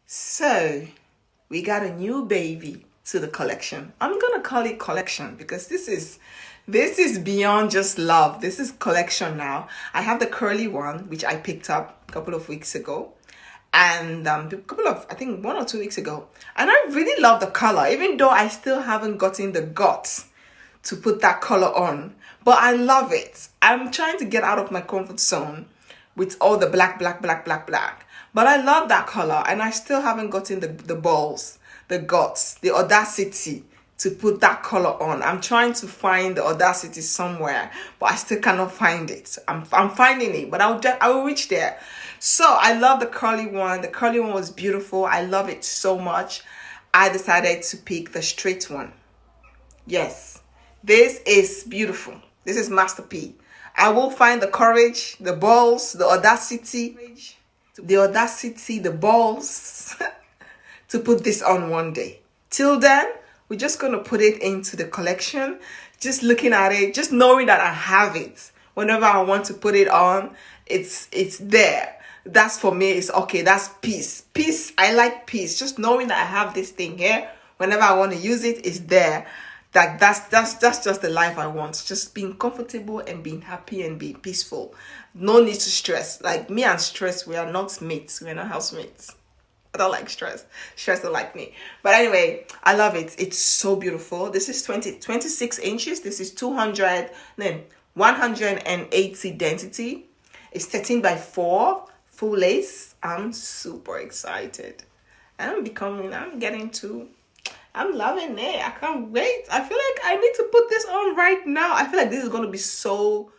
So, we got a new baby to the collection. I'm gonna call it collection because this is beyond just love. This is collection now. I have the curly one, which I picked up a couple of weeks ago, and a couple of, I think, 1 or 2 weeks ago, and I really love the color, even though I still haven't gotten the guts to put that color on, but I love it. I'm trying to get out of my comfort zone with all the black, black, black, black, black. But I love that color, and I still haven't gotten the balls, the guts, the audacity to put that color on. I'm trying to find the audacity somewhere, but I still cannot find it. I'm finding it, but I will reach there. So I love the curly one. The curly one was beautiful. I love it so much. I decided to pick the straight one. Yes, this is beautiful. This is Master P. I will find the courage, the balls, the audacity, the balls to put this on one day. Till then, we're just going to put it into the collection. Just looking at it, just knowing that I have it. Whenever I want to put it on, it's there. That's for me, it's okay. That's peace. Peace, I like peace. Just knowing that I have this thing here. Whenever I want to use it, it's there. That's just the life I want. Just being comfortable and being happy and being peaceful. No need to stress. Like me and stress, we are not mates. We are not housemates. I don't like stress. Stress don't like me. But anyway, I love it. It's so beautiful. This is 26 inches. This is 180 density. It's 13 by 4 full lace. I'm super excited. I'm loving it. I can't wait. I feel like I need to put this on right now. I feel like this is going to be so